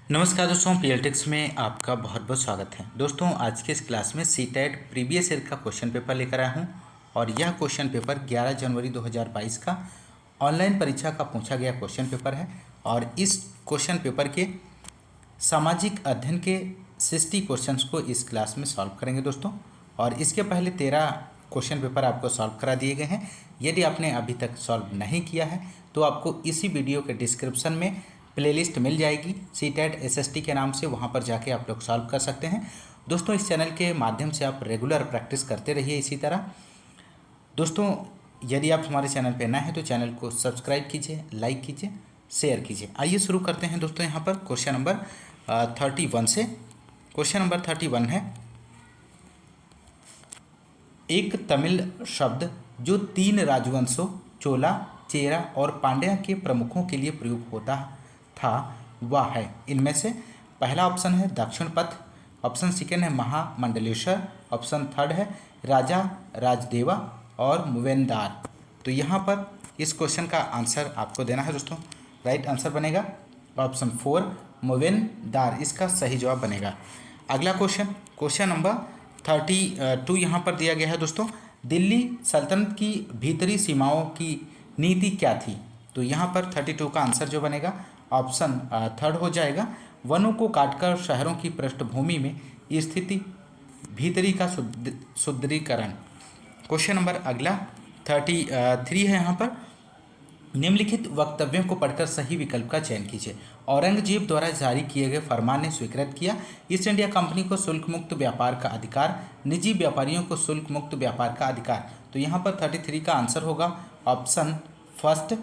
नमस्कार दोस्तों, पीएलटेक्स में आपका बहुत बहुत स्वागत है। दोस्तों, आज के इस क्लास में सीटेट प्रीवियस ईयर का क्वेश्चन पेपर लेकर आया हूं और यह क्वेश्चन पेपर 11 जनवरी 2022 का ऑनलाइन परीक्षा का पूछा गया क्वेश्चन पेपर है। और इस क्वेश्चन पेपर के सामाजिक अध्ययन के 60 क्वेश्चंस को इस क्लास में सॉल्व करेंगे दोस्तों। और इसके पहले 13 क्वेश्चन पेपर आपको सॉल्व करा दिए गए हैं। यदि आपने अभी तक सॉल्व नहीं किया है तो आपको इसी वीडियो के डिस्क्रिप्शन में प्लेलिस्ट मिल जाएगी सीटेट एसएसटी के नाम से, वहाँ पर जाके आप लोग सॉल्व कर सकते हैं। दोस्तों, इस चैनल के माध्यम से आप रेगुलर प्रैक्टिस करते रहिए इसी तरह। दोस्तों, यदि आप हमारे चैनल पर नए हैं तो चैनल को सब्सक्राइब कीजिए, लाइक कीजिए, शेयर कीजिए। आइए शुरू करते हैं दोस्तों। यहाँ पर क्वेश्चन नंबर 31 से। क्वेश्चन नंबर 31 है, एक तमिल शब्द जो 3 राजवंशों चोला, चेरा और पांड्या के प्रमुखों के लिए प्रयोग होता था वह है। इनमें से पहला ऑप्शन है दक्षिण पथ, ऑप्शन सेकेंड है महामंडलेश्वर, ऑप्शन थर्ड है राजा राजदेवा और मुवेंदार। तो यहाँ पर इस क्वेश्चन का आंसर आपको देना है दोस्तों। राइट आंसर बनेगा ऑप्शन 4 मुवेंदार, इसका सही जवाब बनेगा। अगला क्वेश्चन नंबर 32 यहाँ पर दिया गया है दोस्तों। दिल्ली सल्तनत की भीतरी सीमाओं की नीति क्या थी? तो यहाँ पर 32 का आंसर जो बनेगा ऑप्शन थर्ड हो जाएगा, वनों को काटकर शहरों की पृष्ठभूमि में स्थिति भीतरी का सुदृढ़ीकरण। क्वेश्चन नंबर अगला 33 है। यहाँ पर निम्नलिखित वक्तव्यों को पढ़कर सही विकल्प का चयन कीजिए। औरंगजेब द्वारा जारी किए गए फरमान ने स्वीकृत किया ईस्ट इंडिया कंपनी को शुल्क मुक्त व्यापार का अधिकार, निजी व्यापारियों को शुल्क मुक्त व्यापार का अधिकार। तो यहाँ पर 33 का आंसर होगा ऑप्शन फर्स्ट,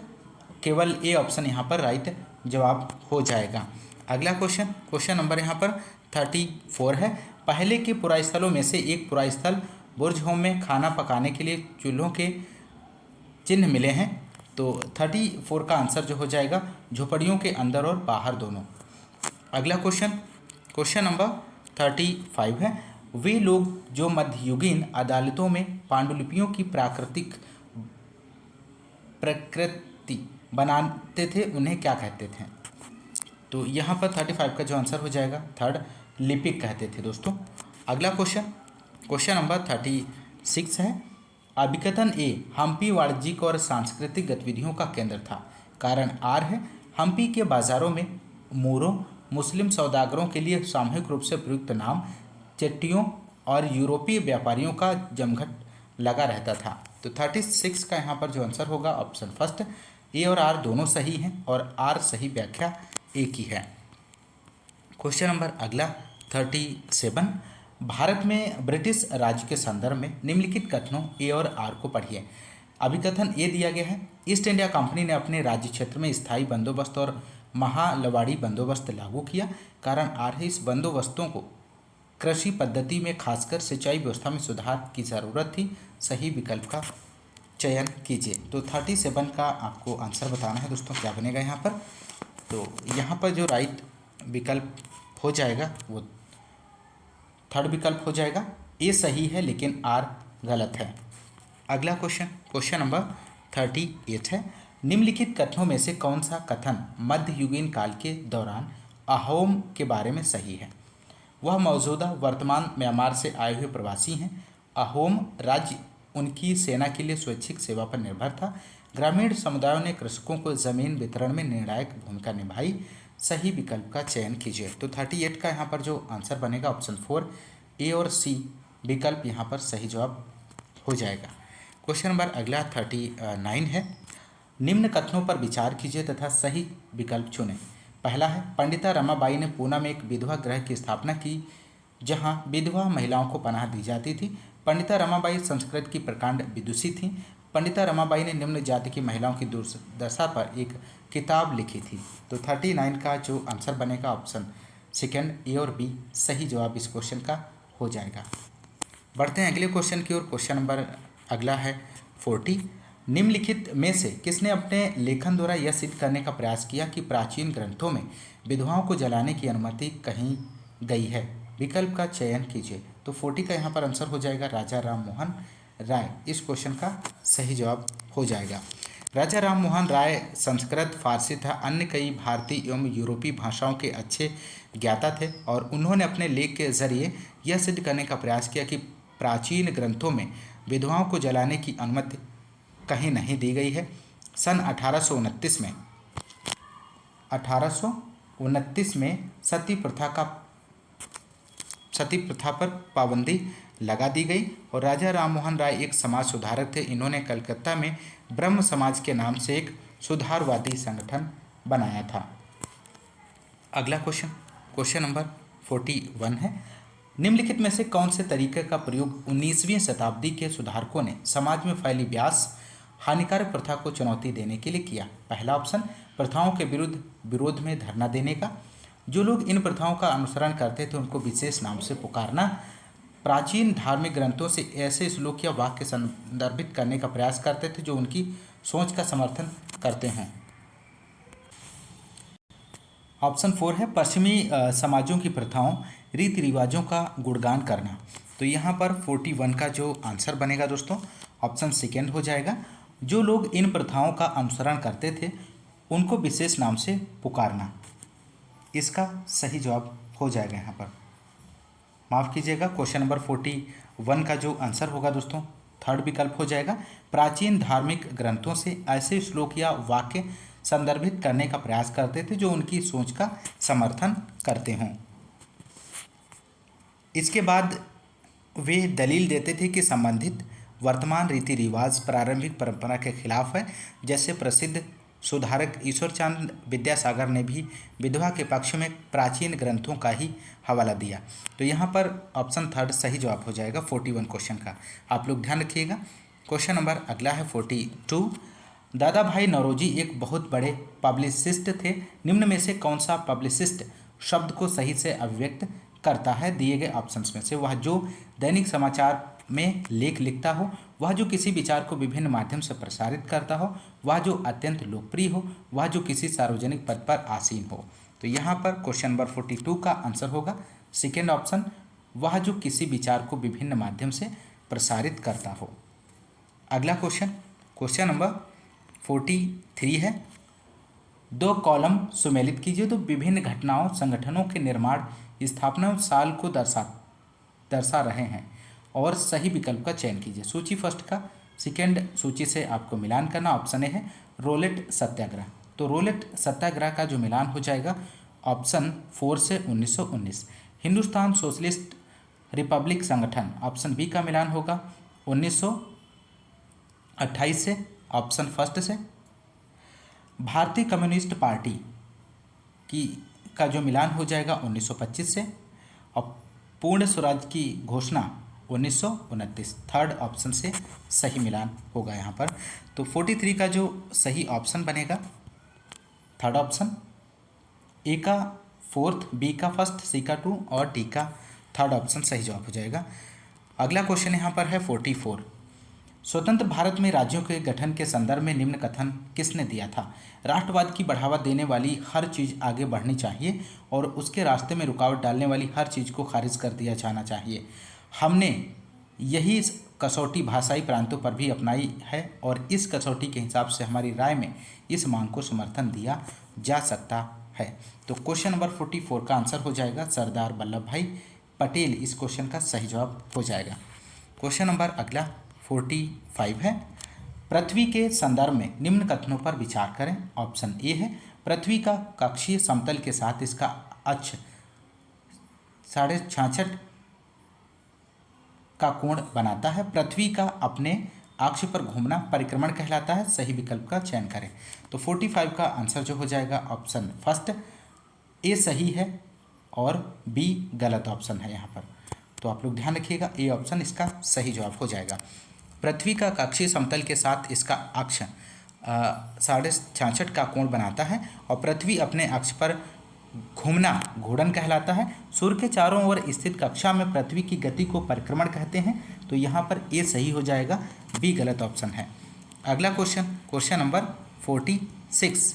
केवल ए ऑप्शन यहाँ पर राइट जवाब हो जाएगा। अगला क्वेश्चन नंबर यहाँ पर 34 है। पहले के पुरास्थलों में से एक पुरास्थल बुर्ज होम में खाना पकाने के लिए चूल्हों के चिन्ह मिले हैं। तो 34 का आंसर जो हो जाएगा झोपड़ियों के अंदर और बाहर दोनों। अगला क्वेश्चन नंबर 35 है। वे लोग जो मध्ययुगीन अदालतों में पांडुलिपियों की प्रकृति बनाते थे उन्हें क्या कहते थे? तो यहाँ पर 35 का जो आंसर हो जाएगा थर्ड, लिपिक कहते थे दोस्तों। अगला क्वेश्चन नंबर 36 है। अभिकथन ए हम्पी वाणिज्यिक और सांस्कृतिक गतिविधियों का केंद्र था। कारण आर है हम्पी के बाजारों में मोरों मुस्लिम सौदागरों के लिए सामूहिक रूप से प्रयुक्त नाम, चेट्टियों और यूरोपीय व्यापारियों का जमघट लगा रहता था। तो 36 का यहाँ पर जो आंसर होगा ऑप्शन फर्स्ट, ए और आर दोनों सही हैं और आर सही व्याख्या ए की है। क्वेश्चन नंबर अगला 37। भारत में ब्रिटिश राज्य के संदर्भ में निम्नलिखित कथनों ए और आर को पढ़िए। अभिकथन ए दिया गया है, ईस्ट इंडिया कंपनी ने अपने राज्य क्षेत्र में स्थायी बंदोबस्त और महालवाड़ी बंदोबस्त लागू किया। कारण आर है इस बंदोबस्तों को कृषि पद्धति में खासकर सिंचाई व्यवस्था में सुधार की ज़रूरत थी। सही विकल्प का चयन कीजिए। तो 37 का आपको आंसर बताना है दोस्तों, क्या बनेगा यहाँ पर? तो यहाँ पर जो राइट विकल्प हो जाएगा वो थर्ड विकल्प हो जाएगा। ए सही है लेकिन आर गलत है। अगला क्वेश्चन नंबर 38 है। निम्नलिखित कथनों में से कौन सा कथन मध्ययुगीन काल के दौरान अहोम के बारे में सही है? वह मौजूदा वर्तमान म्यांमार से आए हुए प्रवासी हैं। अहोम राज्य उनकी सेना के लिए स्वैच्छिक सेवा पर निर्भर था। ग्रामीण समुदायों ने कृषकों को जमीन वितरण में निर्णायक भूमिका निभाई। सही विकल्प का चयन कीजिए। तो 38 का यहाँ पर जो आंसर बनेगा ऑप्शन 4, ए और सी विकल्प यहाँ पर सही जवाब हो जाएगा। क्वेश्चन नंबर अगला 39 है। निम्न कथनों पर विचार कीजिए तथा सही विकल्प चुनें। पहला है पंडिता रमाबाई ने पूना में एक विधवा गृह की स्थापना की जहाँ विधवा महिलाओं को पनाह दी जाती थी। पंडिता रमाबाई संस्कृत की प्रकांड विदुषी थीं। पंडिता रमाबाई ने निम्न जाति की महिलाओं की दुर्दशा पर एक किताब लिखी थी। तो 39 का जो आंसर बनेगा ऑप्शन सेकेंड, ए और बी सही जवाब इस क्वेश्चन का हो जाएगा। बढ़ते हैं अगले क्वेश्चन की ओर। क्वेश्चन नंबर अगला है 40। निम्नलिखित में से किसने अपने लेखन द्वारा यह सिद्ध करने का प्रयास किया कि प्राचीन ग्रंथों में विधवाओं को जलाने की अनुमति कहीं गई है? विकल्प का चयन कीजिए। तो 40 का यहाँ पर आंसर हो जाएगा राजा राम मोहन राय। इस क्वेश्चन का सही जवाब हो जाएगा। राजा राम मोहन राय संस्कृत, फारसी तथा अन्य कई भारतीय एवं यूरोपीय भाषाओं के अच्छे ज्ञाता थे और उन्होंने अपने लेख के जरिए यह सिद्ध करने का प्रयास किया कि प्राचीन ग्रंथों में विधवाओं को जलाने की अनुमति कहीं नहीं दी गई है। सन 1829 में सती प्रथा पर पाबंदी लगा दी गई और राजा राम मोहन राय एक समाज सुधारक थे। इन्होंने कलकत्ता में ब्रह्म समाज के नाम से एक सुधारवादी संगठन बनाया था। अगला क्वेश्चन नंबर 41 है, निम्नलिखित में से कौन से तरीके का प्रयोग 19वीं शताब्दी के सुधारकों ने समाज में फैली व्यास हानिकारक प्रथा को चुनौती देने के लिए किया। पहला ऑप्शन, प्रथाओं के विरोध में धरना देने का। जो लोग इन प्रथाओं का अनुसरण करते थे उनको विशेष नाम से पुकारना। प्राचीन धार्मिक ग्रंथों से ऐसे श्लोक या वाक्य संदर्भित करने का प्रयास करते थे जो उनकी सोच का समर्थन करते हैं। ऑप्शन 4 है, पश्चिमी समाजों की प्रथाओं रीति रिवाजों का गुणगान करना। तो यहाँ पर 41 का जो आंसर बनेगा दोस्तों, ऑप्शन सेकेंड हो जाएगा। जो लोग इन प्रथाओं का अनुसरण करते थे उनको विशेष नाम से पुकारना, इसका सही जवाब हो जाएगा यहाँ पर। माफ़ कीजिएगा, क्वेश्चन नंबर 41 का जो आंसर होगा दोस्तों, थर्ड विकल्प हो जाएगा। प्राचीन धार्मिक ग्रंथों से ऐसे श्लोक या वाक्य संदर्भित करने का प्रयास करते थे जो उनकी सोच का समर्थन करते हों। इसके बाद वे दलील देते थे कि संबंधित वर्तमान रीति रिवाज प्रारंभिक परंपरा के खिलाफ है। जैसे प्रसिद्ध सुधारक ईश्वरचंद विद्यासागर ने भी विधवा के पक्ष में प्राचीन ग्रंथों का ही हवाला दिया। तो यहाँ पर ऑप्शन थर्ड सही जवाब हो जाएगा 41 क्वेश्चन का। आप लोग ध्यान रखिएगा। क्वेश्चन नंबर अगला है 42। दादा भाई नौरोजी एक बहुत बड़े पब्लिसिस्ट थे। निम्न में से कौन सा पब्लिसिस्ट शब्द को सही से अभिव्यक्त करता है दिए गए ऑप्शंस में से? वह जो दैनिक समाचार में लेख लिखता हो, वह जो किसी विचार को विभिन्न माध्यम से प्रसारित करता हो, वह जो अत्यंत लोकप्रिय हो, वह जो किसी सार्वजनिक पद पर आसीन हो। तो यहाँ पर क्वेश्चन नंबर 42 का आंसर होगा सेकेंड ऑप्शन, वह जो किसी विचार को विभिन्न माध्यम से प्रसारित करता हो। अगला क्वेश्चन नंबर 43 है, 2 कॉलम सुमेलित कीजिए। तो विभिन्न घटनाओं संगठनों के निर्माण स्थापना साल को दर्शा रहे हैं और सही विकल्प का चयन कीजिए। सूची फर्स्ट का सेकेंड सूची से आपको मिलान करना। ऑप्शन ए है रोलेट सत्याग्रह। तो रोलेट सत्याग्रह का जो मिलान हो जाएगा ऑप्शन 4 से 1919। हिंदुस्तान सोशलिस्ट रिपब्लिक संगठन, ऑप्शन बी का मिलान होगा 1928 से, ऑप्शन फर्स्ट से। भारतीय कम्युनिस्ट पार्टी का जो मिलान हो जाएगा 1925 से, और पूर्ण स्वराज की घोषणा 1929। थर्ड ऑप्शन से सही मिलान होगा यहाँ पर। तो 43 का जो सही ऑप्शन बनेगा थर्ड ऑप्शन, ए का फोर्थ, बी का फर्स्ट, सी का 2 और डी का थर्ड ऑप्शन सही जवाब हो जाएगा। अगला क्वेश्चन यहाँ पर है 44। स्वतंत्र भारत में राज्यों के गठन के संदर्भ में निम्न कथन किसने दिया था? राष्ट्रवाद की बढ़ावा देने वाली हर चीज़ आगे बढ़नी चाहिए और उसके रास्ते में रुकावट डालने वाली हर चीज़ को खारिज कर दिया जाना चाहिए। हमने यही कसौटी भाषाई प्रांतों पर भी अपनाई है और इस कसौटी के हिसाब से हमारी राय में इस मांग को समर्थन दिया जा सकता है। तो क्वेश्चन नंबर 44 का आंसर हो जाएगा सरदार वल्लभ भाई पटेल। इस क्वेश्चन का सही जवाब हो जाएगा। क्वेश्चन नंबर अगला 45 है, पृथ्वी के संदर्भ में निम्न कथनों पर विचार करें। ऑप्शन ए है, पृथ्वी का कक्षीय समतल के साथ इसका अक्ष 66.5 का कोण बनाता है। पृथ्वी का अपने अक्ष पर घूमना परिक्रमण कहलाता है। सही विकल्प का चयन करें। तो 45 का आंसर जो हो जाएगा ऑप्शन फर्स्ट, ए सही है और बी गलत ऑप्शन है यहाँ पर। तो आप लोग ध्यान रखिएगा, ए ऑप्शन इसका सही जवाब हो जाएगा। पृथ्वी का कक्षीय समतल के साथ इसका अक्ष 66.5 का कोण बनाता है और पृथ्वी अपने अक्ष पर घूमना घूर्णन कहलाता है। सूर्य के चारों ओर स्थित कक्षा में पृथ्वी की गति को परिक्रमण कहते हैं। तो यहाँ पर ए सही हो जाएगा, बी गलत ऑप्शन है। अगला क्वेश्चन नंबर 46,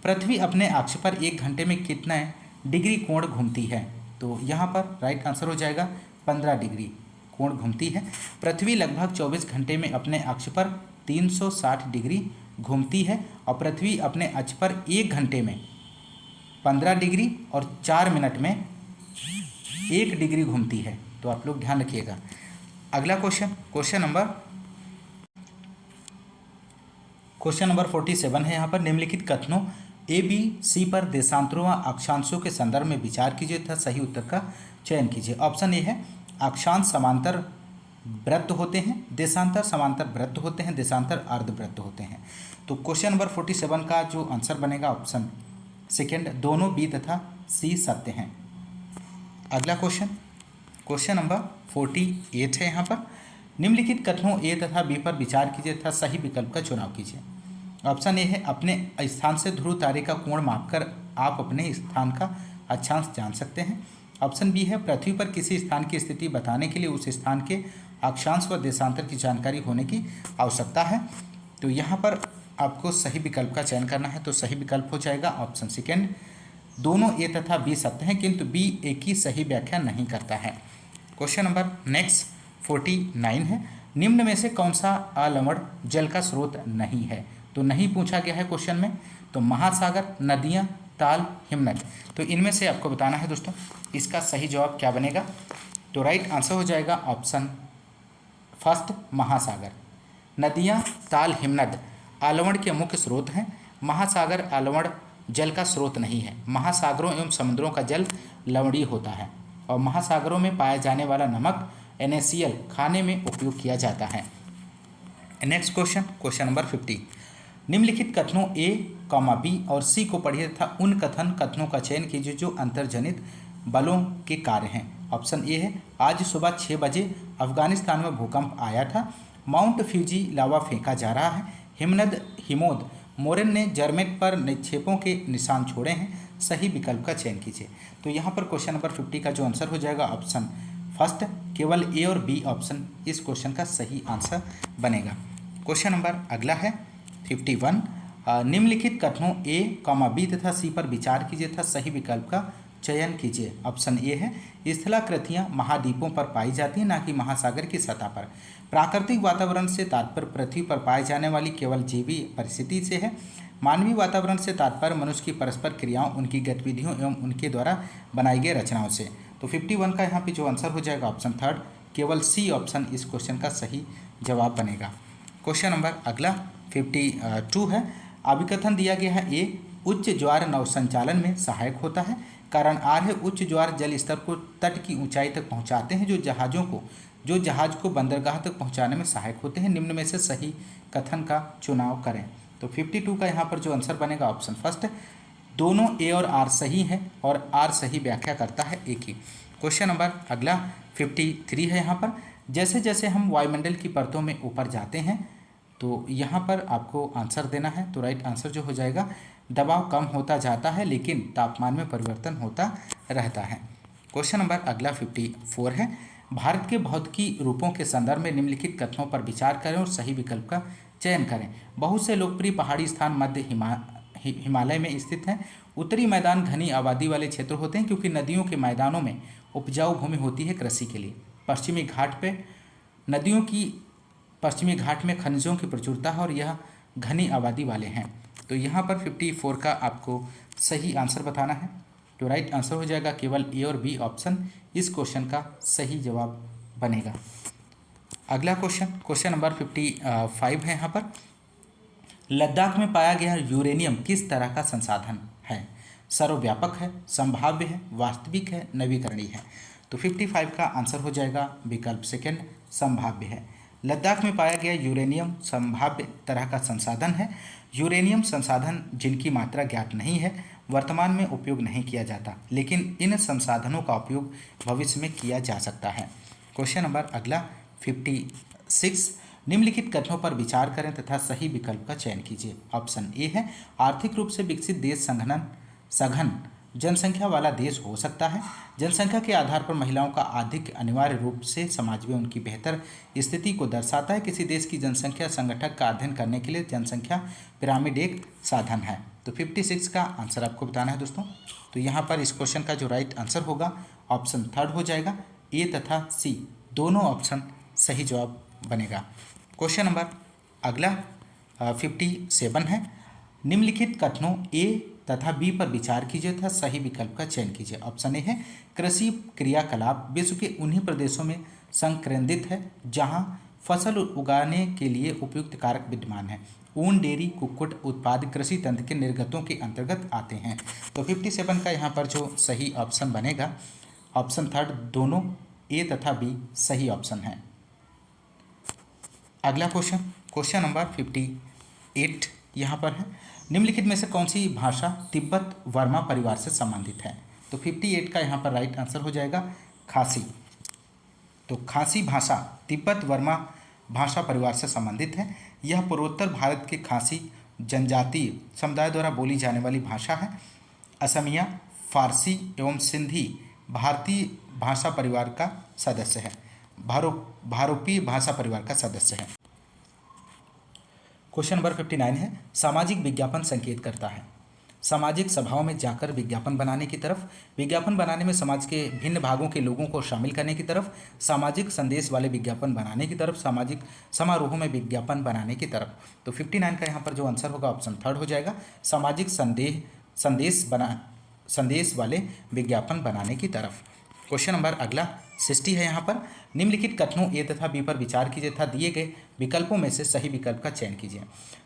पृथ्वी अपने अक्ष पर 1 घंटे में कितने डिग्री कोण घूमती है? तो यहाँ पर राइट आंसर हो जाएगा 15 डिग्री कोण घूमती है। पृथ्वी लगभग 24 घंटे में अपने अक्ष पर 360 डिग्री घूमती है और पृथ्वी अपने अक्ष पर 1 घंटे में 15 डिग्री और 4 मिनट में 1 डिग्री घूमती है। तो आप लोग ध्यान रखिएगा। अगला क्वेश्चन नंबर 47 है। यहाँ पर निम्नलिखित कथनों ए बी सी पर देशांतरों व अक्षांशों के संदर्भ में विचार कीजिए तथा सही उत्तर का चयन कीजिए। ऑप्शन ए है अक्षांश समांतर वृत्त होते हैं, देशांतर समांतर वृत्त होते हैं, देशांतर अर्धवृत्त होते हैं। तो क्वेश्चन नंबर 47 का जो आंसर बनेगा ऑप्शन सेकेंड, दोनों बी तथा सी सत्य हैं। अगला क्वेश्चन नंबर 48 है। यहाँ पर निम्नलिखित कथनों ए तथा बी पर विचार कीजिए तथा सही विकल्प का चुनाव कीजिए। ऑप्शन ए है अपने स्थान से ध्रुव तारे का कोण मापकर आप अपने स्थान का अक्षांश जान सकते हैं। ऑप्शन बी है पृथ्वी पर किसी स्थान की स्थिति बताने के लिए उस स्थान के अक्षांश व देशांतर की जानकारी होने की आवश्यकता है। तो यहाँ पर आपको सही विकल्प का चयन करना है। तो सही विकल्प हो जाएगा ऑप्शन सेकेंड, दोनों ए तथा बी सत्य हैं किंतु बी ए की सही व्याख्या नहीं करता है। क्वेश्चन नंबर नेक्स्ट 49 है। निम्न में से कौन सा अलवण जल का स्रोत नहीं है? तो नहीं पूछा गया है क्वेश्चन में। तो महासागर, नदियाँ, ताल, हिमनद। तो इनमें से आपको बताना है दोस्तों इसका सही जवाब क्या बनेगा। तो राइट आंसर हो जाएगा ऑप्शन फर्स्ट, महासागर। नदियाँ, ताल, हिमनद अलवण के मुख्य स्रोत हैं। महासागर अलवण जल का स्रोत नहीं है। महासागरों एवं समुद्रों का जल लवणीय होता है और महासागरों में पाया जाने वाला नमक NaCl खाने में उपयोग किया जाता है। Next question number 50। निम्नलिखित कथनों ए, बी और सी को पढ़िए तथा उन कथनों का चयन कीजिए जो अंतर्जनित बलों के कार्य हैं। ऑप्शन ए है आज सुबह 6 बजे अफगानिस्तान में भूकंप आया था। माउंट फ्यूजी लावा फेंका जा रहा है। हिमोद मोरेन ने जर्मेट पर निक्षेपों के निशान छोड़े हैं। सही विकल्प का चयन कीजिए। तो यहाँ पर क्वेश्चन नंबर 50 का जो आंसर हो जाएगा ऑप्शन फर्स्ट, केवल ए और बी ऑप्शन इस क्वेश्चन का सही आंसर बनेगा। क्वेश्चन नंबर अगला है 51। निम्नलिखित कथनों ए, बी तथा सी पर विचार कीजिए तथा सही विकल्प का चयन कीजिए। ऑप्शन ए है स्थलाकृतियाँ महाद्वीपों पर पाई जाती हैं, ना कि महासागर की सतह पर। प्राकृतिक वातावरण से तात्पर्य पृथ्वी पर पाए जाने वाली केवल जीवी परिस्थिति से है। मानवीय वातावरण से तात्पर्य मनुष्य की परस्पर क्रियाओं, उनकी गतिविधियों एवं उनके द्वारा बनाई गई रचनाओं से। तो 51 का यहाँ पे जो आंसर हो जाएगा ऑप्शन थर्ड, केवल सी ऑप्शन इस क्वेश्चन का सही जवाब बनेगा। क्वेश्चन नंबर अगला 52 है। अभिकथन दिया गया है ए, उच्च ज्वार नौ संचालन में सहायक होता है। कारण आर है उच्च ज्वार जल स्तर को तट की ऊंचाई तक पहुंचाते हैं जो जहाज को बंदरगाह तक पहुंचाने में सहायक होते हैं। निम्न में से सही कथन का चुनाव करें। तो 52 का यहाँ पर जो आंसर बनेगा ऑप्शन फर्स्ट है, दोनों ए और आर सही है और आर सही व्याख्या करता है ए की। क्वेश्चन नंबर अगला 53 है। यहाँ पर जैसे जैसे हम वायुमंडल की परतों में ऊपर जाते हैं तो यहाँ पर आपको आंसर देना है। तो राइट आंसर जो हो जाएगा, दबाव कम होता जाता है लेकिन तापमान में परिवर्तन होता रहता है। क्वेश्चन नंबर अगला 54 है। भारत के भौतिकी रूपों के संदर्भ में निम्नलिखित कथनों पर विचार करें और सही विकल्प का चयन करें। बहुत से लोकप्रिय पहाड़ी स्थान मध्य हिमालय में स्थित हैं। उत्तरी मैदान घनी आबादी वाले क्षेत्र होते हैं क्योंकि नदियों के मैदानों में उपजाऊ भूमि होती है कृषि के लिए। पश्चिमी घाट में खनिजों की प्रचुरता है और यह घनी आबादी वाले हैं। तो यहाँ पर 54 का आपको सही आंसर बताना है। तो राइट आंसर हो जाएगा केवल ए और बी ऑप्शन इस क्वेश्चन का सही जवाब बनेगा। अगला क्वेश्चन नंबर 55 है। यहाँ पर लद्दाख में पाया गया यूरेनियम किस तरह का संसाधन है? सर्वव्यापक है, संभाव्य है, वास्तविक है, नवीकरणीय है। तो 55 का आंसर हो जाएगा विकल्प सेकंड, संभाव्य है। लद्दाख में पाया गया यूरेनियम संभाव्य तरह का संसाधन है। यूरेनियम संसाधन जिनकी मात्रा ज्ञात नहीं है, वर्तमान में उपयोग नहीं किया जाता, लेकिन इन संसाधनों का उपयोग भविष्य में किया जा सकता है। क्वेश्चन नंबर अगला 56। निम्नलिखित कथनों पर विचार करें तथा सही विकल्प का चयन कीजिए। ऑप्शन ए है आर्थिक रूप से विकसित देश सघन जनसंख्या वाला देश हो सकता है। जनसंख्या के आधार पर महिलाओं का आधिक्य अनिवार्य रूप से समाज में उनकी बेहतर स्थिति को दर्शाता है। किसी देश की जनसंख्या संगठक का अध्ययन करने के लिए जनसंख्या पिरामिड एक साधन है। तो 56 का आंसर आपको बताना है दोस्तों। तो यहाँ पर इस क्वेश्चन का जो राइट आंसर होगा ऑप्शन थर्ड हो जाएगा, ए तथा सी दोनों ऑप्शन सही जवाब बनेगा। क्वेश्चन नंबर अगला 57 है। निम्नलिखित कथनों ए तथा बी पर विचार कीजिए तथा सही विकल्प का चयन कीजिए। ऑप्शन ए है कृषि क्रियाकलाप विश्व के उन्हीं प्रदेशों में संकेंद्रित है जहां फसल उगाने के लिए उपयुक्त कारक विद्यमान है। ऊन, डेयरी, कुक्कुट उत्पाद कृषि तंत्र के निर्गतों के अंतर्गत आते हैं। तो 57 का यहाँ पर जो सही ऑप्शन बनेगा, ऑप्शन थर्ड, दोनों ए तथा बी सही ऑप्शन है। अगला क्वेश्चन, क्वेश्चन नंबर 58 यहाँ पर है। निम्नलिखित में से कौन सी भाषा तिब्बत वर्मा परिवार से संबंधित है? तो 58 का यहाँ पर राइट आंसर हो जाएगा खासी। तो खासी भाषा तिब्बत वर्मा भाषा परिवार से संबंधित है। यह पूर्वोत्तर भारत के खासी जनजातीय समुदाय द्वारा बोली जाने वाली भाषा है। असमिया, फारसी एवं सिंधी भारतीय भाषा परिवार का सदस्य है। भारोपीय भाषा परिवार का सदस्य है। क्वेश्चन नंबर 59 है, सामाजिक विज्ञापन संकेत करता है सामाजिक सभाओं में जाकर विज्ञापन बनाने की तरफ, विज्ञापन बनाने में समाज के भिन्न भागों के लोगों को शामिल करने की तरफ, सामाजिक संदेश वाले विज्ञापन बनाने की तरफ, सामाजिक समारोहों में विज्ञापन बनाने की तरफ। तो 59 का यहाँ पर जो आंसर होगा ऑप्शन थर्ड हो जाएगा, सामाजिक संदेश वाले विज्ञापन बनाने की तरफ। क्वेश्चन नंबर अगला 60 है यहाँ पर। निम्नलिखित कथनों ए तथा बी पर विचार कीजिए तथा दिए गए विकल्पों में से सही विकल्प का चयन कीजिए।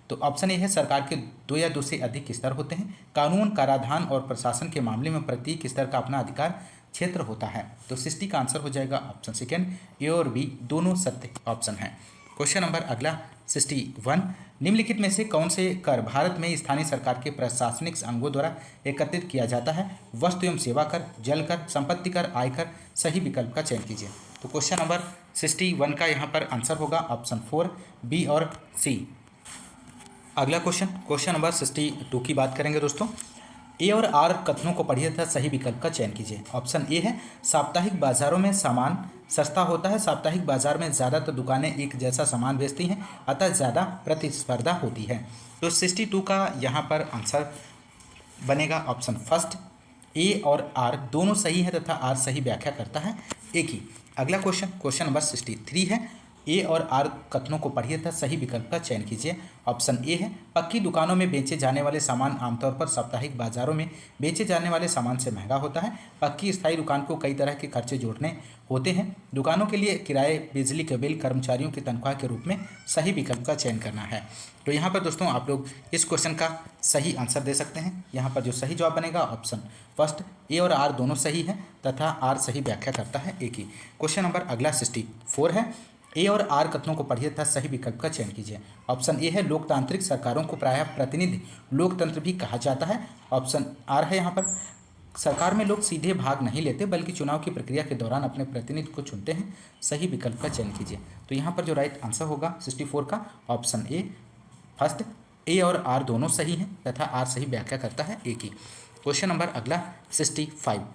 तो ऑप्शन ए है सरकार के 2 या 2 से अधिक स्तर होते हैं। कानून, कराधान और प्रशासन के मामले में प्रत्येक स्तर का अपना अधिकार क्षेत्र होता है। तो 60 का आंसर हो जाएगा ऑप्शन सेकेंड, ए और बी दोनों सत्य ऑप्शन है। क्वेश्चन नंबर अगला 61, निम्नलिखित में से कौन से कर भारत में स्थानीय सरकार के प्रशासनिक अंगों द्वारा एकत्रित किया जाता है? वस्तु एवं सेवा कर, जल कर, संपत्ति कर, आयकर। सही विकल्प का चयन कीजिए। तो क्वेश्चन नंबर 61 का यहाँ पर आंसर होगा ऑप्शन 4, बी और सी। अगला क्वेश्चन, क्वेश्चन नंबर 62 की बात करेंगे दोस्तों। ए और आर कथनों को पढ़िए तथा सही विकल्प का चयन कीजिए। ऑप्शन ए है साप्ताहिक बाजारों में सामान सस्ता होता है। साप्ताहिक बाजार में ज़्यादातर दुकानें एक जैसा सामान बेचती हैं, अतः ज़्यादा प्रतिस्पर्धा होती है। तो 62 का यहाँ पर आंसर बनेगा ऑप्शन फर्स्ट, ए और आर दोनों सही है तथा आर सही व्याख्या करता है ए की। अगला क्वेश्चन, क्वेश्चन नंबर 63 है। ए और आर कथनों को पढ़िए तथा सही विकल्प का चयन कीजिए। ऑप्शन ए है पक्की दुकानों में बेचे जाने वाले सामान आमतौर पर साप्ताहिक बाजारों में बेचे जाने वाले सामान से महंगा होता है। पक्की स्थायी दुकान को कई तरह के खर्चे जोड़ने होते हैं। दुकानों के लिए किराए, बिजली के बिल, कर्मचारियों की तनख्वाह के रूप में सही विकल्प का चयन करना है। तो यहाँ पर दोस्तों आप लोग इस क्वेश्चन का सही आंसर दे सकते हैं। यहाँ पर जो सही जवाब बनेगा ऑप्शन फर्स्ट, ए और आर दोनों सही है तथा आर सही व्याख्या करता है ए की। क्वेश्चन नंबर अगला 64 है। ए और आर कथनों को पढ़िए तथा सही विकल्प का चयन कीजिए। ऑप्शन ए है लोकतांत्रिक सरकारों को प्रायः प्रतिनिधि लोकतंत्र भी कहा जाता है। ऑप्शन आर है यहाँ पर सरकार में लोग सीधे भाग नहीं लेते बल्कि चुनाव की प्रक्रिया के दौरान अपने प्रतिनिधि को चुनते हैं। सही विकल्प का चयन कीजिए। तो यहाँ पर जो राइट आंसर होगा 64 का ऑप्शन ए फर्स्ट, ए और आर दोनों सही हैं तथा आर सही व्याख्या करता है ए की। क्वेश्चन नंबर अगला 65,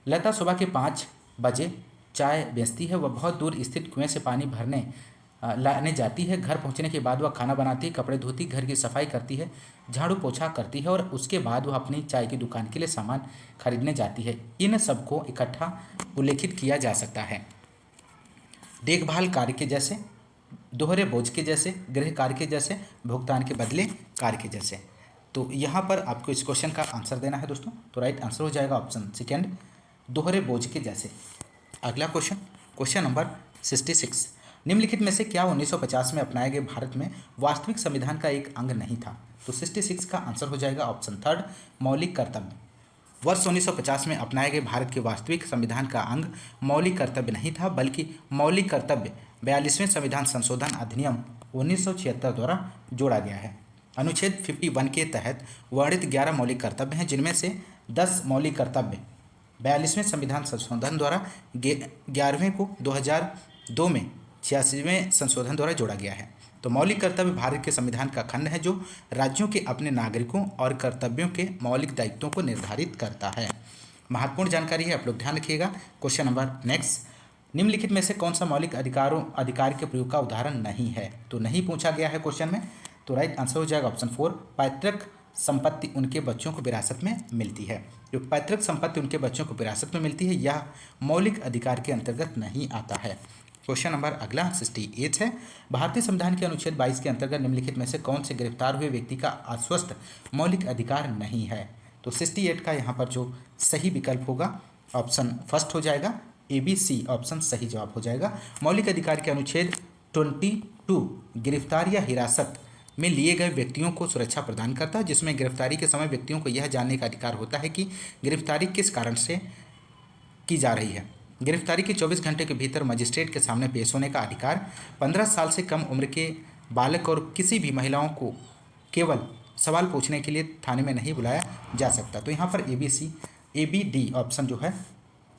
लता सुबह के 5 बजे चाय बेचती है। वह बहुत दूर स्थित कुएं से पानी भरने लाने जाती है। घर पहुंचने के बाद वह खाना बनाती है, कपड़े धोती, घर की सफाई करती है, झाड़ू पोछा करती है और उसके बाद वह अपनी चाय की दुकान के लिए सामान खरीदने जाती है। इन सबको इकट्ठा उल्लेखित किया जा सकता है देखभाल कार्य के जैसे, दोहरे बोझ के जैसे, गृह कार्य के जैसे, भुगतान के बदले कार्य के जैसे। तो यहाँ पर आपको इस क्वेश्चन का आंसर देना है दोस्तों। तो राइट आंसर हो जाएगा ऑप्शन सेकेंड, दोहरे बोझ के जैसे। अगला क्वेश्चन, क्वेश्चन नंबर 66, निम्नलिखित में से क्या 1950 में अपनाए गए भारत में वास्तविक संविधान का एक अंग नहीं था? तो 66 का आंसर हो जाएगा ऑप्शन थर्ड, मौलिक कर्तव्य। वर्ष 1950 में अपनाए गए भारत के वास्तविक संविधान का अंग मौलिक कर्तव्य नहीं था बल्कि मौलिक कर्तव्य 42वें संविधान संशोधन अधिनियम 1976 द्वारा जोड़ा गया है। अनुच्छेद 51 के तहत वर्णित 11 मौलिक कर्तव्य हैं, जिनमें से 10 मौलिक कर्तव्य 42वें संविधान संशोधन द्वारा 11वें को 2002 में 86वें संशोधन द्वारा जोड़ा गया है। तो मौलिक कर्तव्य भारत के संविधान का खंड है जो राज्यों के अपने नागरिकों और कर्तव्यों के मौलिक दायित्वों को निर्धारित करता है। महत्वपूर्ण जानकारी है, आप लोग ध्यान रखिएगा। क्वेश्चन नंबर नेक्स्ट, निम्नलिखित में से कौन सा मौलिक अधिकार के प्रयोग का उदाहरण नहीं है? तो नहीं पूछा गया है क्वेश्चन में। तो राइट आंसर हो जाएगा ऑप्शन 4, पैतृक संपत्ति उनके बच्चों को विरासत में मिलती है। जो पैतृक संपत्ति उनके बच्चों को विरासत में मिलती है यह मौलिक अधिकार के अंतर्गत नहीं आता है। क्वेश्चन नंबर अगला 68 है, भारतीय संविधान के अनुच्छेद 22 के अंतर्गत निम्नलिखित में से कौन से गिरफ्तार हुए व्यक्ति का अस्वस्थ मौलिक अधिकार नहीं है। तो 68 का यहाँ पर जो सही विकल्प होगा ऑप्शन फर्स्ट हो जाएगा, ए बी सी ऑप्शन सही जवाब हो जाएगा। मौलिक अधिकार के अनुच्छेद 22 गिरफ्तार या हिरासत में लिए गए व्यक्तियों को सुरक्षा प्रदान करता है, जिसमें गिरफ्तारी के समय व्यक्तियों को यह जानने का अधिकार होता है कि गिरफ्तारी किस कारण से की जा रही है। गिरफ्तारी के 24 घंटे के भीतर मजिस्ट्रेट के सामने पेश होने का अधिकार, 15 साल से कम उम्र के बालक और किसी भी महिलाओं को केवल सवाल पूछने के लिए थाने में नहीं बुलाया जा सकता। तो यहाँ पर ए बी डी ऑप्शन जो है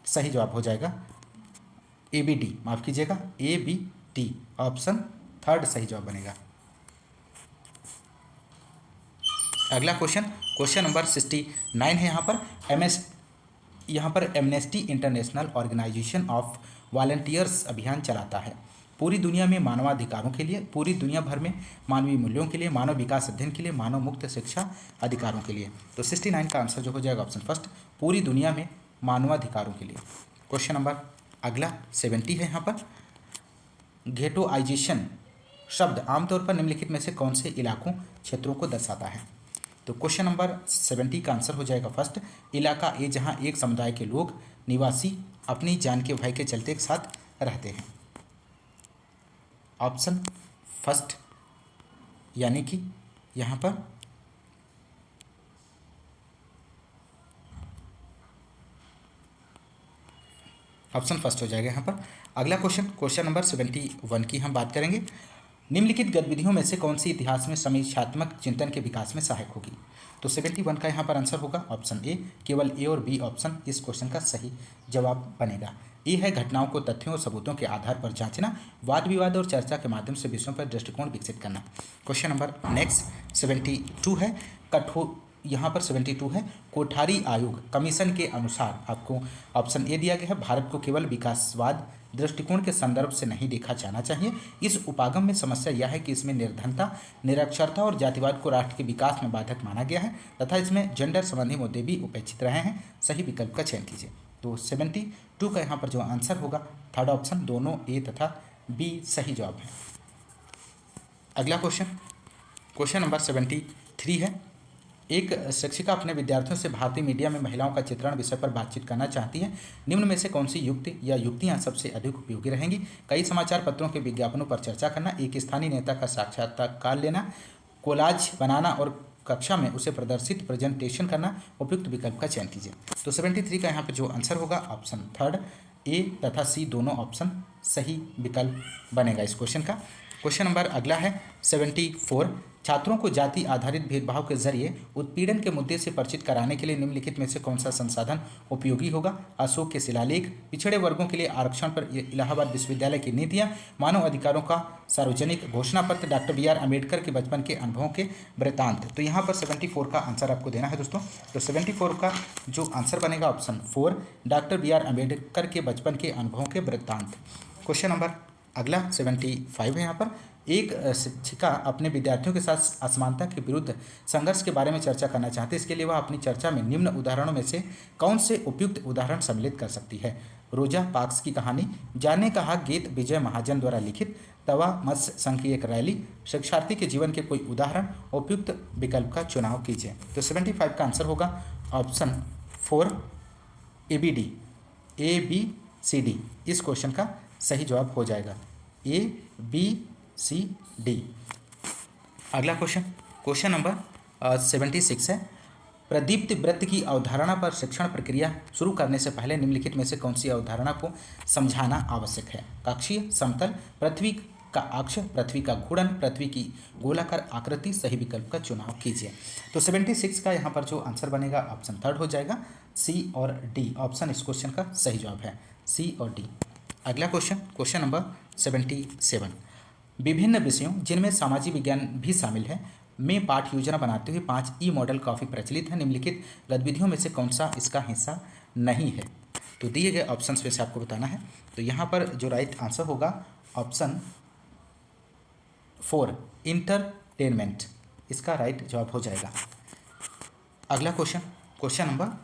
सही जवाब हो जाएगा। ए बी डी माफ़ कीजिएगा, A B D option third सही जवाब बनेगा। अगला क्वेश्चन नंबर 69 है। यहाँ पर Amnesty International organisation of volunteers अभियान चलाता है पूरी दुनिया में मानवाधिकारों के लिए, पूरी दुनिया भर में मानवीय मूल्यों के लिए, मानव विकास अध्ययन के लिए, मानव मुक्त शिक्षा अधिकारों के लिए। तो 69 का आंसर जो हो जाएगा ऑप्शन फर्स्ट, पूरी दुनिया में मानवाधिकारों के लिए। क्वेश्चन नंबर अगला 70 है। यहाँ पर घेटोआइजेशन शब्द आमतौर पर निम्नलिखित में से कौन से इलाकों क्षेत्रों को दर्शाता है। तो क्वेश्चन नंबर 70 का आंसर हो जाएगा फर्स्ट, इलाका ए, जहां एक समुदाय के लोग निवासी अपनी जान के भय के चलते एक साथ रहते हैं। ऑप्शन फर्स्ट यानी कि यहाँ पर ऑप्शन फर्स्ट हो जाएगा यहाँ पर। अगला क्वेश्चन नंबर 71 की हम बात करेंगे। निम्नलिखित गतिविधियों में से कौन सी इतिहास में समीक्षात्मक चिंतन के विकास में सहायक होगी। तो 71 का यहाँ पर आंसर होगा ऑप्शन ए, केवल ए और बी ऑप्शन इस क्वेश्चन का सही जवाब बनेगा। ए है घटनाओं को तथ्यों और सबूतों के आधार पर जांचना, वाद विवाद और चर्चा के माध्यम से विषयों पर दृष्टिकोण विकसित करना। क्वेश्चन नंबर नेक्स्ट 72 है। यहाँ पर 72 है, कोठारी आयोग कमीशन के अनुसार आपको ऑप्शन ए दिया गया है, भारत को केवल विकासवाद दृष्टिकोण के संदर्भ से नहीं देखा जाना चाहिए। इस उपागम में समस्या यह है कि इसमें निर्धनता, निरक्षरता और जातिवाद को राष्ट्र के विकास में बाधक माना गया है तथा इसमें जेंडर संबंधी मुद्दे भी उपेक्षित रहे हैं। सही विकल्प का चयन कीजिए। तो 72 का यहाँ पर जो आंसर होगा थर्ड ऑप्शन, दोनों ए तथा बी सही जवाब है। अगला क्वेश्चन नंबर 73 है। एक शिक्षिका अपने विद्यार्थियों से भारतीय मीडिया में महिलाओं का चित्रण विषय पर बातचीत करना चाहती है। निम्न में से कौन सी युक्ति या युक्तियां सबसे अधिक उपयोगी रहेंगी। कई समाचार पत्रों के विज्ञापनों पर चर्चा करना, एक स्थानीय नेता का साक्षात्कार लेना, कोलाज बनाना और कक्षा में उसे प्रदर्शित प्रेजेंटेशन करना। उपयुक्त विकल्प का चयन कीजिए। तो 73 का यहाँ पर जो आंसर होगा ऑप्शन थर्ड, ए तथा सी दोनों ऑप्शन सही विकल्प बनेगा इस क्वेश्चन का। क्वेश्चन नंबर अगला है 74। छात्रों को जाति आधारित भेदभाव के जरिए उत्पीड़न के मुद्दे से परिचित कराने के लिए निम्नलिखित में से कौन सा संसाधन उपयोगी होगा। अशोक के शिलालेख, पिछड़े वर्गों के लिए आरक्षण पर इलाहाबाद विश्वविद्यालय की नीतियां, मानव अधिकारों का सार्वजनिक घोषणा पत्र, डॉक्टर बी आर अम्बेडकर के बचपन के अनुभवों के वृत्तांत। तो यहाँ पर 74 का आंसर आपको देना है दोस्तों। तो 74 का जो आंसर बनेगा option 4, doctor B R Ambedkar के बचपन के अनुभवों के वृत्तांत। क्वेश्चन नंबर अगला 75 है। यहाँ पर एक शिक्षिका अपने विद्यार्थियों के साथ असमानता के विरुद्ध संघर्ष के बारे में चर्चा करना चाहती है। इसके लिए वह अपनी चर्चा में निम्न उदाहरणों में से कौन से उपयुक्त उदाहरण सम्मिलित कर सकती है। रोजा पार्क्स की कहानी, जाने कहा गीत विजय महाजन द्वारा लिखित, तवा मत्स्य संघ की एक रैली, शिक्षार्थी के जीवन के कोई उदाहरण। उपयुक्त विकल्प का चुनाव कीजिए। तो 75 का आंसर होगा option 4, A B C D इस क्वेश्चन का सही जवाब हो जाएगा। A B C D. अगला क्वेश्चन नंबर 76 है। प्रदीप्त वृत्त की अवधारणा पर शिक्षण प्रक्रिया शुरू करने से पहले निम्नलिखित में से कौन सी अवधारणा को समझाना आवश्यक है। कक्षीय समतल, पृथ्वी का अक्ष, पृथ्वी का घूर्णन, पृथ्वी की गोलाकार आकृति। सही विकल्प का चुनाव कीजिए। तो 76 का यहाँ पर जो आंसर बनेगा ऑप्शन थर्ड हो जाएगा, सी और डी ऑप्शन इस क्वेश्चन का सही जवाब है, सी और डी। अगला क्वेश्चन नंबर 77। विभिन्न विषयों जिनमें सामाजिक विज्ञान भी शामिल है में पाठ योजना बनाते हुए 5 ई मॉडल काफ़ी प्रचलित है। निम्नलिखित गतिविधियों में से कौन सा इसका हिस्सा नहीं है। तो दिए गए ऑप्शंस में से आपको बताना है। तो यहाँ पर जो राइट आंसर होगा ऑप्शन 4, इंटरटेनमेंट इसका राइट जवाब हो जाएगा। अगला क्वेश्चन नंबर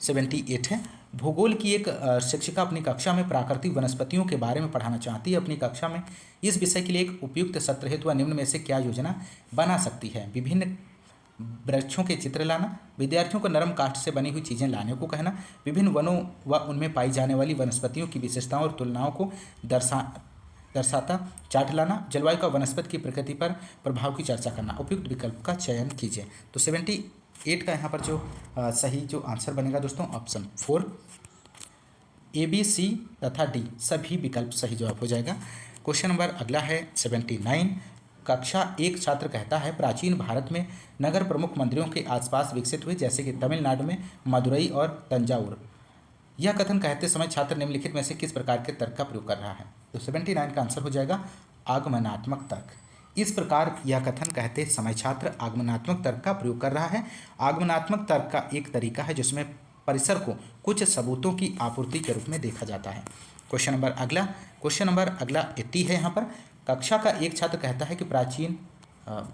78 है। भूगोल की एक शिक्षिका अपनी कक्षा में प्राकृतिक वनस्पतियों के बारे में पढ़ाना चाहती है। अपनी कक्षा में इस विषय के लिए एक उपयुक्त सत्र हेतु वह निम्न में से क्या योजना बना सकती है? विभिन्न वृक्षों के चित्र लाना, विद्यार्थियों को नरम काष्ठ से बनी हुई चीज़ें लाने को कहना, विभिन्न वनों व उनमें पाई जाने वाली वनस्पतियों की विशेषताओं और तुलनाओं को दर्शाता चार्ट लाना, जलवायु का वनस्पति की प्रकृति पर प्रभाव की चर्चा करना। उपयुक्त विकल्प का चयन कीजिए। तो 78 का यहाँ पर जो सही जो आंसर बनेगा दोस्तों ऑप्शन 4, ए बी सी तथा डी सभी विकल्प सही जवाब हो जाएगा। क्वेश्चन नंबर अगला है 79। कक्षा 1 छात्र कहता है प्राचीन भारत में नगर प्रमुख मंदिरों के आसपास विकसित हुए, जैसे कि तमिलनाडु में मदुरई और तंजावुर। यह कथन कहते समय छात्र निम्नलिखित में से किस प्रकार के तर्क का प्रयोग कर रहा है? तो 79 का आंसर हो जाएगा आगमनात्मक तर्क। इस प्रकार यह कथन कहते समय छात्र आगमनात्मक तर्क का प्रयोग कर रहा है। आगमनात्मक तर्क का एक तरीका है जिसमें परिसर को कुछ सबूतों की आपूर्ति के रूप में देखा जाता है। क्वेश्चन नंबर अगला 80 है। यहाँ पर कक्षा का एक छात्र कहता है कि प्राचीन,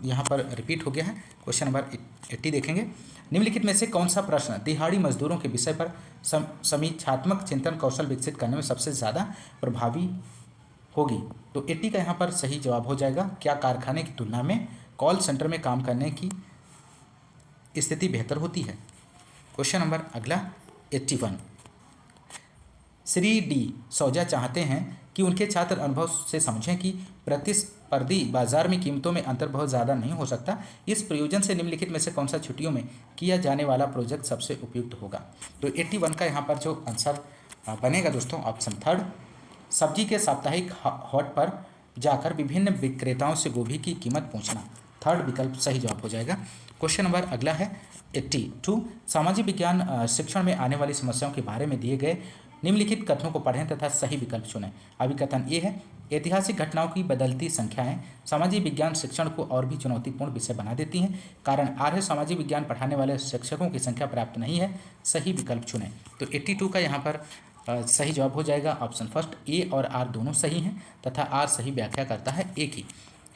यहाँ पर रिपीट हो गया है। क्वेश्चन नंबर 80 देखेंगे। निम्नलिखित में से कौन सा प्रश्न दिहाड़ी मजदूरों के विषय पर समीक्षात्मक चिंतन कौशल विकसित करने में सबसे ज़्यादा प्रभावी होगी? तो 80 का यहाँ पर सही जवाब हो जाएगा क्या कारखाने की तुलना में कॉल सेंटर में काम करने की स्थिति बेहतर होती है? क्वेश्चन नंबर अगला 81। श्री डी सौजा चाहते हैं कि उनके छात्र अनुभव से समझें कि प्रतिस्पर्धी बाजार में कीमतों में अंतर बहुत ज़्यादा नहीं हो सकता। इस प्रयोजन से निम्नलिखित में से कौन सा छुट्टियों में किया जाने वाला प्रोजेक्ट सबसे उपयुक्त होगा? तो 81 का यहाँ पर जो आंसर बनेगा दोस्तों ऑप्शन 3, सब्जी के साप्ताहिक हॉट पर जाकर विभिन्न विक्रेताओं से गोभी की कीमत पूछना। 3rd विकल्प सही जवाब हो जाएगा। क्वेश्चन नंबर अगला है 82। सामाजिक विज्ञान शिक्षण में आने वाली समस्याओं के बारे में दिए गए निम्नलिखित कथनों को पढ़ें तथा सही विकल्प चुनें। अभी कथन ए है, ऐतिहासिक घटनाओं की बदलती संख्याएं सामाजिक विज्ञान शिक्षण को और भी चुनौतीपूर्ण विषय बना देती हैं। कारण आर है, सामाजिक विज्ञान पढ़ाने वाले शिक्षकों की संख्या पर्याप्त नहीं है। सही विकल्प चुनें। तो 82 का यहाँ पर सही जवाब हो जाएगा ऑप्शन 1। ए और आर दोनों सही हैं तथा आर सही व्याख्या करता है ए की।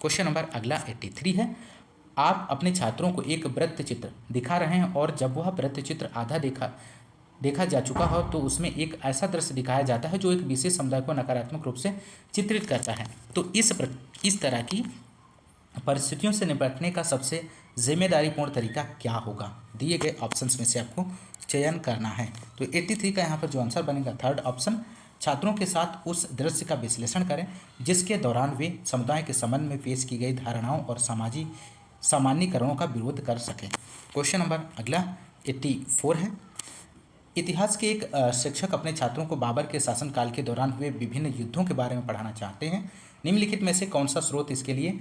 क्वेश्चन नंबर अगला 83 है। आप अपने छात्रों को एक वृत्त चित्र दिखा रहे हैं और जब वह वृत्त चित्र आधा देखा जा चुका हो तो उसमें एक ऐसा दृश्य दिखाया जाता है जो एक विशेष समुदाय को नकारात्मक रूप से चित्रित करता है। तो इस तरह की परिस्थितियों से निपटने का सबसे जिम्मेदारीपूर्ण तरीका क्या होगा? दिए गए ऑप्शंस में से आपको चयन करना है। तो 83 का यहाँ पर जो आंसर बनेगा 3rd ऑप्शन, छात्रों के साथ उस दृश्य का विश्लेषण करें जिसके दौरान वे समुदाय के संबंध में पेश की गई धारणाओं और सामाजिक सामान्यीकरणों का विरोध कर सकें। क्वेश्चन नंबर अगला 84 है। इतिहास के एक शिक्षक अपने छात्रों को बाबर के शासनकाल के दौरान हुए विभिन्न युद्धों के बारे में पढ़ाना चाहते हैं। निम्नलिखित में से कौन सा स्रोत इसके लिए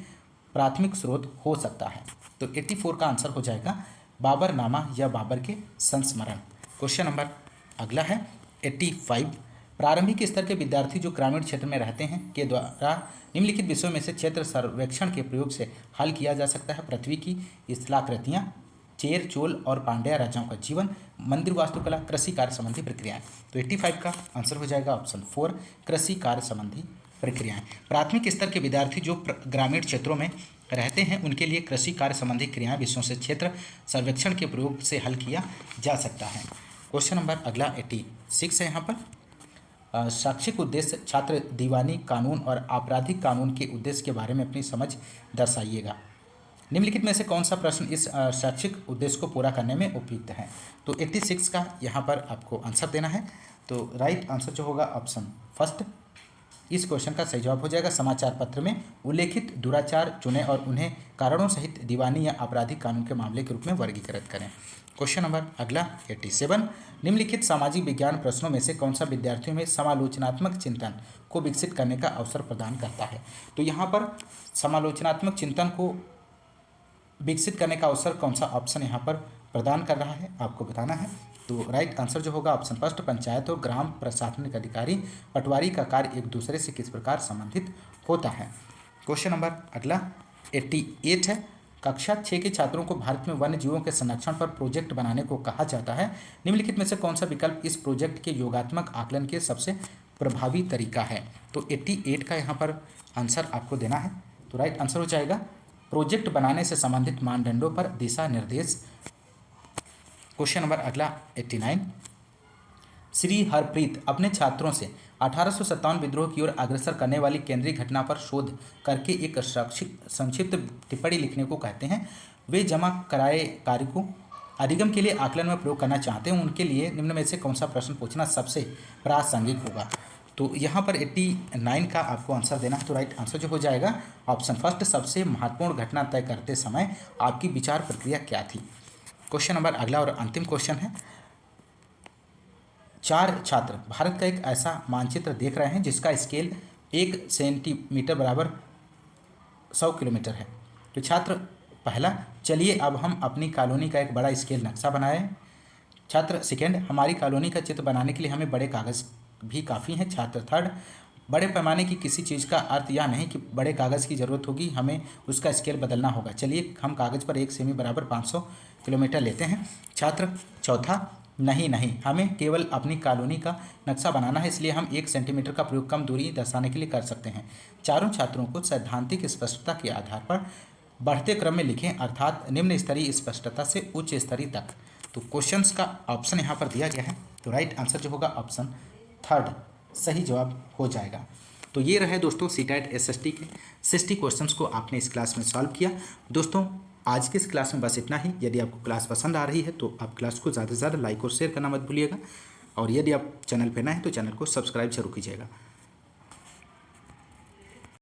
प्राथमिक स्रोत हो सकता है? तो 84 का आंसर हो जाएगा बाबरनामा या बाबर के संस्मरण। क्वेश्चन नंबर अगला है 85। प्रारंभिक स्तर के विद्यार्थी जो ग्रामीण क्षेत्र में रहते हैं के द्वारा निम्नलिखित विषयों में से क्षेत्र सर्वेक्षण के प्रयोग से हल किया जा सकता है? पृथ्वी की स्थलाकृतियाँ, चेर, चोल और पांड्या राजाओं का जीवन, मंदिर वास्तुकला, कृषि कार्य संबंधी प्रक्रियाएं। तो 85 का आंसर हो जाएगा ऑप्शन 4, कृषि कार्य संबंधी प्रक्रियाएं। प्राथमिक स्तर के विद्यार्थी जो ग्रामीण क्षेत्रों में रहते हैं उनके लिए कृषि कार्य संबंधी क्रियाएं विषयों से क्षेत्र सर्वेक्षण के प्रयोग से हल किया जा सकता है। क्वेश्चन नंबर अगला 86 है। यहाँ पर शैक्षिक उद्देश्य, छात्र दीवानी कानून और आपराधिक कानून के उद्देश्य के बारे में अपनी समझ दर्शाइएगा। निम्नलिखित में से कौन सा प्रश्न इस शैक्षिक उद्देश्य को पूरा करने में उपयुक्त है? तो 86 का यहाँ पर आपको आंसर देना है। तो राइट आंसर जो होगा ऑप्शन 1, इस क्वेश्चन का सही जवाब हो जाएगा समाचार पत्र में उल्लेखित दुराचार चुनें और उन्हें कारणों सहित दीवानी या आपराधिक कानून के मामले के रूप में वर्गीकृत करें। क्वेश्चन नंबर अगला 87। निम्नलिखित सामाजिक विज्ञान प्रश्नों में से कौन सा विद्यार्थियों में समालोचनात्मक चिंतन को विकसित करने का अवसर प्रदान करता है? तो यहाँ पर समालोचनात्मक चिंतन को विकसित करने का अवसर कौन सा ऑप्शन यहाँ पर प्रदान कर रहा है आपको बताना है। तो राइट आंसर जो होगा ऑप्शन 1, पंचायत और ग्राम प्रशासनिक अधिकारी पटवारी का कार्य एक दूसरे से किस प्रकार संबंधित होता है। क्वेश्चन नंबर अगला 88 है। कक्षा 6 के छात्रों को भारत में वन्य जीवों के संरक्षण पर प्रोजेक्ट बनाने को कहा जाता है। निम्नलिखित में से कौन सा विकल्प इस प्रोजेक्ट के योगात्मक आकलन के सबसे प्रभावी तरीका है? तो 88 का यहाँ पर आंसर आपको देना है। तो राइट आंसर हो जाएगा प्रोजेक्ट बनाने से संबंधित मानदंडों पर दिशा निर्देश। क्वेश्चन नंबर अगला 89। श्री हरप्रीत अपने छात्रों से 1857 विद्रोह की ओर अग्रसर करने वाली केंद्रीय घटना पर शोध करके एक संक्षिप्त टिप्पणी लिखने को कहते हैं। वे जमा कराए कार्य को अधिगम के लिए आकलन में प्रयोग करना चाहते हैं, उनके लिए निम्न में से कौन सा प्रश्न पूछना सबसे प्रासंगिक होगा। तो यहाँ पर 89 का आपको आंसर देना है। तो राइट आंसर जो हो जाएगा ऑप्शन फर्स्ट, सबसे महत्वपूर्ण घटना तय करते समय आपकी विचार प्रक्रिया क्या थी। क्वेश्चन नंबर अगला और अंतिम क्वेश्चन है। 4 छात्र भारत का एक ऐसा मानचित्र देख रहे हैं जिसका स्केल 1 सेंटीमीटर बराबर 100 किलोमीटर है। तो छात्र पहला, चलिए अब हम अपनी कॉलोनी का एक बड़ा स्केल नक्शा बनाएं। छात्र सेकेंड, हमारी कॉलोनी का चित्र बनाने के लिए हमें बड़े कागज़ भी काफ़ी हैं। छात्र थर्ड, बड़े पैमाने की किसी चीज़ का अर्थ यह नहीं कि बड़े कागज़ की ज़रूरत होगी, हमें उसका स्केल बदलना होगा। चलिए हम कागज़ पर 1 सेमी बराबर 500 किलोमीटर लेते हैं। छात्र चौथा, नहीं नहीं, हमें केवल अपनी कॉलोनी का नक्शा बनाना है, इसलिए हम 1 सेंटीमीटर का प्रयोग कम दूरी दर्शाने के लिए कर सकते हैं। चारों छात्रों को सैद्धांतिक स्पष्टता के आधार पर बढ़ते क्रम में लिखें, अर्थात निम्न स्तरीय स्पष्टता से उच्च स्तरीय तक। तो क्वेश्चंस का ऑप्शन यहाँ पर दिया गया है। तो राइट आंसर जो होगा ऑप्शन थर्ड सही जवाब हो जाएगा। तो ये रहे दोस्तों सीटेट एसएसटी के 60 क्वेश्चंस को आपने इस क्लास में सॉल्व किया। दोस्तों आज की इस क्लास में बस इतना ही। यदि आपको क्लास पसंद आ रही है तो आप क्लास को ज़्यादा से ज़्यादा लाइक और शेयर करना मत भूलिएगा, और यदि आप चैनल पर नए हैं तो चैनल को सब्सक्राइब जरूर कीजिएगा।